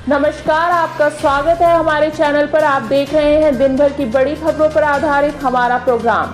नमस्कार, आपका स्वागत है हमारे चैनल पर। आप देख रहे हैं दिन भर की बड़ी खबरों पर आधारित हमारा प्रोग्राम।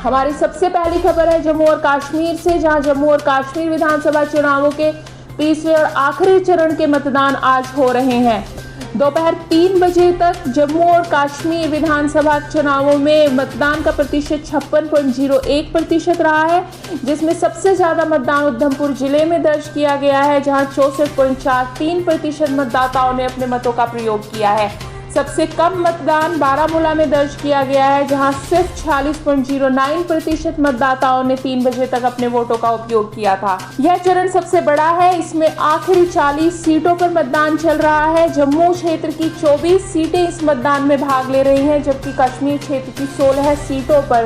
हमारी सबसे पहली खबर है जम्मू और कश्मीर से, जहां जम्मू और कश्मीर विधानसभा चुनावों के तीसरे और आखिरी चरण के मतदान आज हो रहे हैं। दोपहर 3 बजे तक जम्मू और कश्मीर विधानसभा चुनावों में मतदान का प्रतिशत 56.01% रहा है, जिसमें सबसे ज्यादा मतदान उधमपुर जिले में दर्ज किया गया है, जहां 64.43% मतदाताओं ने अपने मतों का प्रयोग किया है। सबसे कम मतदान बारामूला में दर्ज किया गया है, जहां सिर्फ 46.09% मतदाताओं ने 3 बजे तक अपने वोटों का उपयोग किया था। यह चरण सबसे बड़ा है, इसमें आखिरी 40 सीटों पर मतदान चल रहा है। जम्मू क्षेत्र की 24 सीटें इस मतदान में भाग ले रही हैं, जबकि कश्मीर क्षेत्र की 16 सीटों पर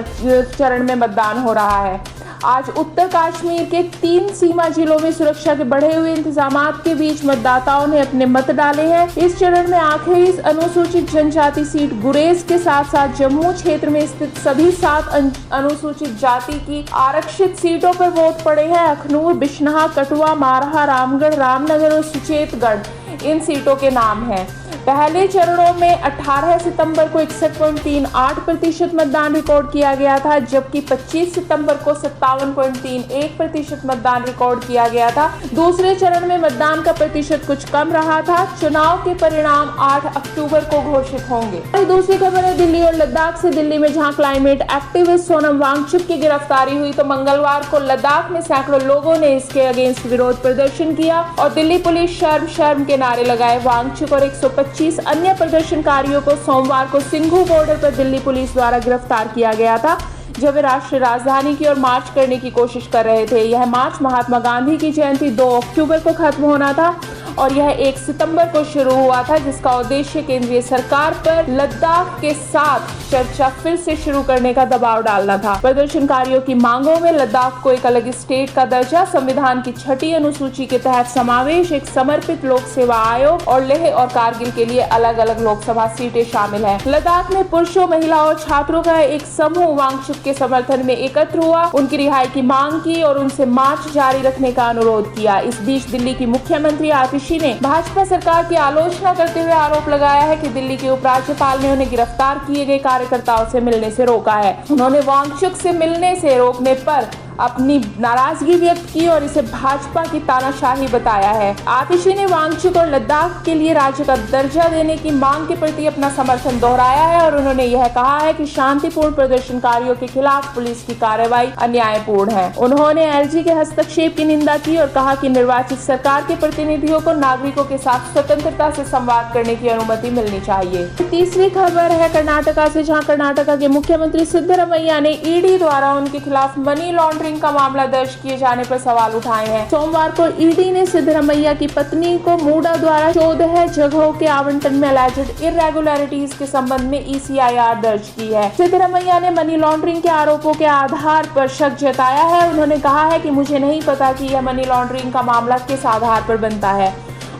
चरण में मतदान हो रहा है। आज उत्तर कश्मीर के 3 सीमा जिलों में सुरक्षा के बढ़े हुए इंतजामात के बीच मतदाताओं ने अपने मत डाले हैं। इस चरण में आखिरी अनुसूचित जनजाति सीट गुरेज के साथ साथ जम्मू क्षेत्र में स्थित सभी 7 अनुसूचित जाति की आरक्षित सीटों पर वोट पड़े हैं। अखनूर, बिश्नहा, कठुआ, मारहा, रामगढ़, रामनगर और सुचेतगढ़ इन सीटों के नाम हैं। पहले चरणों में 18 सितंबर को 61.38% मतदान रिकॉर्ड किया गया था, जबकि 25 सितंबर को 57.31% मतदान रिकॉर्ड किया गया था। दूसरे चरण में मतदान का प्रतिशत कुछ कम रहा था। चुनाव के परिणाम 8 अक्टूबर को घोषित होंगे। दूसरी खबर है दिल्ली और लद्दाख से। दिल्ली में जहां क्लाइमेट एक्टिविस्ट सोनम वांगचुक की गिरफ्तारी हुई, तो मंगलवार को लद्दाख में सैकड़ों लोगों ने इसके अगेंस्ट विरोध प्रदर्शन किया और दिल्ली पुलिस शर्म शर्म के नारे लगाए। वांगचुक और 125 अन्य प्रदर्शनकारियों को सोमवार को सिंघू बॉर्डर पर दिल्ली पुलिस द्वारा गिरफ्तार किया गया था, जब वे राष्ट्रीय राजधानी की ओर मार्च करने की कोशिश कर रहे थे। यह मार्च महात्मा गांधी की जयंती 2 अक्टूबर को खत्म होना था और यह 1 सितंबर को शुरू हुआ था, जिसका उद्देश्य केंद्रीय सरकार पर लद्दाख के साथ चर्चा फिर से शुरू करने का दबाव डालना था। प्रदर्शनकारियों की मांगों में लद्दाख को एक अलग स्टेट का दर्जा, संविधान की 6ठी अनुसूची के तहत समावेश, एक समर्पित लोक सेवा आयोग और लेह और कारगिल के लिए अलग अलग लोकसभा सीटें शामिल हैं। लद्दाख में पुरुषों, महिलाओं और छात्रों का एक समूह वांगचुक के समर्थन में एकत्र हुआ, उनकी रिहाई की मांग की और उनसे मार्च जारी रखने का अनुरोध किया। इस बीच दिल्ली की मुख्यमंत्री आतिशी ने भाजपा सरकार की आलोचना करते हुए आरोप लगाया है कि दिल्ली के उपराज्यपाल ने उन्हें गिरफ्तार किए गए कार्यकर्ताओं से मिलने से रोका है। उन्होंने वांगचुक से मिलने से रोकने पर अपनी नाराजगी व्यक्त की और इसे भाजपा की तानाशाही बताया है। आतिशी ने वांगचुक और लद्दाख के लिए राज्य का दर्जा देने की मांग के प्रति अपना समर्थन दोहराया है और उन्होंने यह कहा है कि शांतिपूर्ण प्रदर्शनकारियों के खिलाफ पुलिस की कार्रवाई अन्यायपूर्ण है। उन्होंने एलजी के हस्तक्षेप की निंदा की और कहा कि निर्वाचित सरकार के प्रतिनिधियों को नागरिकों के साथ स्वतंत्रता से संवाद करने की अनुमति मिलनी चाहिए। तीसरी खबर है कर्नाटका से, जहां कर्नाटका के मुख्यमंत्री सिद्धरमैया ने ईडी द्वारा उनके खिलाफ मनी लॉन्ड्रिंग का मामला दर्ज किए जाने पर सवाल उठाए हैं। सोमवार को ईडी ने सिद्धरमैया की पत्नी को मूडा द्वारा 14 जगहों के आवंटन में एलिजेड इरेगुलरिटीज के संबंध में ECIR दर्ज की है। सिद्धरमैया ने मनी लॉन्ड्रिंग के आरोपों के आधार पर शक जताया है। उन्होंने कहा है कि मुझे नहीं पता कि यह मनी लॉन्ड्रिंग का मामला किस आधार पर बनता है।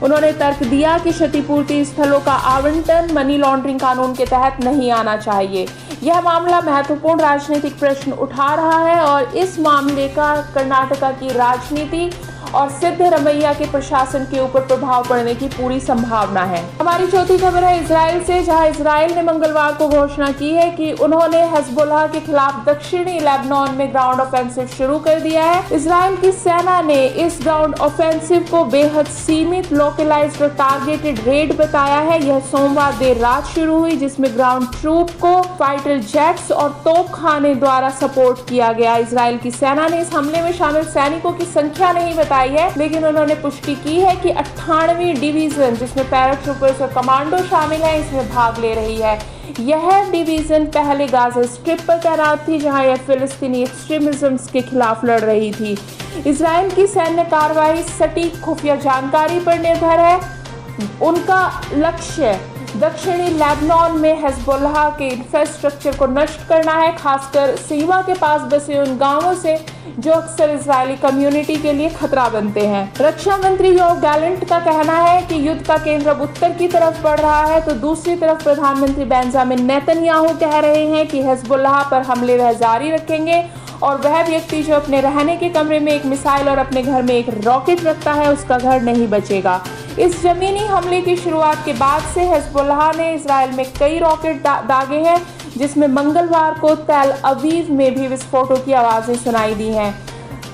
उन्होंने तर्क दिया कि क्षतिपूर्ति स्थलों का आवंटन मनी लॉन्ड्रिंग कानून के तहत नहीं आना चाहिए। यह मामला महत्वपूर्ण राजनीतिक प्रश्न उठा रहा है और इस मामले का कर्नाटका की राजनीति और सिद्धरमैया के प्रशासन के ऊपर प्रभाव पड़ने की पूरी संभावना है। हमारी चौथी खबर है इजराइल से, जहां इजराइल ने मंगलवार को घोषणा की है कि उन्होंने हिजबुल्लाह के खिलाफ दक्षिणी लेबनान में ग्राउंड ऑफेंसिव शुरू कर दिया है। इजराइल की सेना ने इस ग्राउंड ऑफेंसिव को बेहद सीमित, लोकलाइज्ड और टारगेटेड रेड बताया है। यह सोमवार देर रात शुरू हुई, जिसमें ग्राउंड ट्रूप को फाइटर जेट्स और तोपखाने द्वारा सपोर्ट किया गया। इजराइल की सेना ने इस हमले में शामिल सैनिकों की संख्या नहीं बताई है, लेकिन उन्होंने पुष्टि की है कि 98वीं डिवीजन, जिसमें पैराट्रूपर्स और कमांडो शामिल हैं, इसमें भाग ले रही है। यह डिवीजन पहले गाजा स्ट्रिप पर तैनात थी, जहां यह फिलिस्तीनी एक्सट्रीमिज्म के खिलाफ लड़ रही थी। इजराइल की सैन्य कार्रवाई सटीक खुफिया जानकारी पर निर्भर है। उनका लक्ष्य दक्षिणी लेबनान में हिजबुल्लाह के इंफ्रास्ट्रक्चर को नष्ट करना है, खासकर सीमा के पास बसे उन गांवों से जो अक्सर इजरायली कम्युनिटी के लिए खतरा बनते हैं। रक्षा मंत्री योव गैलेंट का कहना है कि युद्ध का केंद्र अब उत्तर की तरफ बढ़ रहा है, तो दूसरी तरफ प्रधानमंत्री बेंजामिन नेतन्याहू कह रहे हैं कि हिजबुल्लाह पर हमले वह जारी रखेंगे और वह व्यक्ति जो अपने रहने के कमरे में एक मिसाइल और अपने घर में एक रॉकेट रखता है, उसका घर नहीं बचेगा। इस जमीनी हमले की शुरुआत के बाद से हिजबुल्लाह ने इजराइल में कई रॉकेट दागे हैं, जिसमें मंगलवार को तेल अवीव में भी विस्फोटों की आवाज़ें सुनाई दी हैं।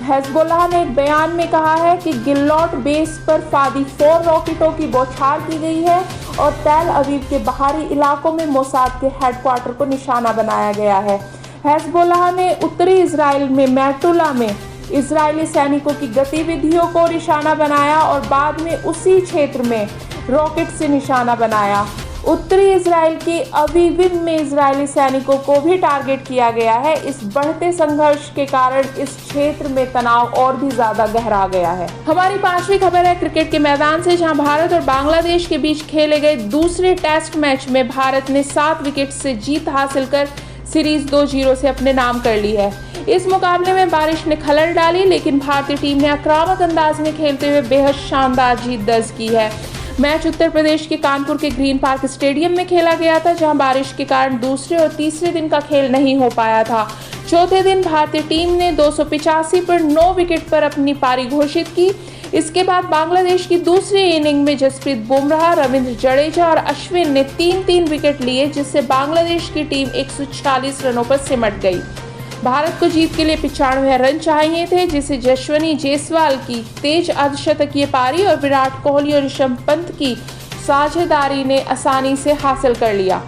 हिजबुल्लाह ने एक बयान में कहा है कि गिल्लॉट बेस पर फादी 4 रॉकेटों की बौछार की गई है और तेल अवीव के बाहरी इलाकों में मोसाद के हेडक्वार्टर को निशाना बनाया गया है। हिजबुल्लाह ने उत्तरी इजराइल में मैटुला में इजरायली सैनिकों की गतिविधियों को निशाना बनाया और बाद में उसी क्षेत्र में रॉकेट से निशाना बनाया। उत्तरी इजराइल के अवीव में इजरायली सैनिकों को भी टारगेट किया गया है। इस बढ़ते संघर्ष के कारण इस क्षेत्र में तनाव और भी ज्यादा गहरा गया है। हमारी 5वीं खबर है क्रिकेट के मैदान से, जहां भारत और बांग्लादेश के बीच खेले गए दूसरे टेस्ट मैच में भारत ने 7 विकेट से जीत हासिल कर सीरीज 2-0 से अपने नाम कर ली है। इस मुकाबले में बारिश ने खलल डाली, लेकिन भारतीय टीम ने आक्रामक अंदाज में खेलते हुए बेहद शानदार जीत दर्ज की है। मैच उत्तर प्रदेश के कानपुर के ग्रीन पार्क स्टेडियम में खेला गया था, जहां बारिश के कारण दूसरे और तीसरे दिन का खेल नहीं हो पाया था। चौथे दिन भारतीय टीम ने 285 पर 9 विकेट पर अपनी पारी घोषित की। इसके बाद बांग्लादेश की दूसरी इनिंग में जसप्रीत बुमराह, रविंद्र जडेजा और अश्विन ने 3-3 विकेट लिए, जिससे बांग्लादेश की टीम 140 रनों पर सिमट गई। भारत को जीत के लिए 95 रन चाहिए थे, जिसे जसवनी जायसवाल की तेज अर्धशतकीय पारी और विराट कोहली और ऋषभ पंत की साझेदारी ने आसानी से हासिल कर लिया।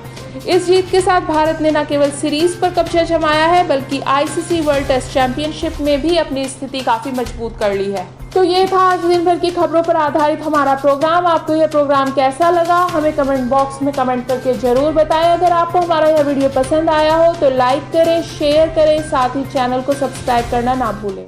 इस जीत के साथ भारत ने न केवल सीरीज पर कब्जा जमाया है, बल्कि आईसीसी वर्ल्ड टेस्ट चैंपियनशिप में भी अपनी स्थिति काफी मजबूत कर ली है। तो ये था आज दिन भर की खबरों पर आधारित हमारा प्रोग्राम। आपको यह प्रोग्राम कैसा लगा, हमें कमेंट बॉक्स में कमेंट करके जरूर बताएं। अगर आपको हमारा यह वीडियो पसंद आया हो तो लाइक करें, शेयर करें, साथ ही चैनल को सब्सक्राइब करना ना भूलें।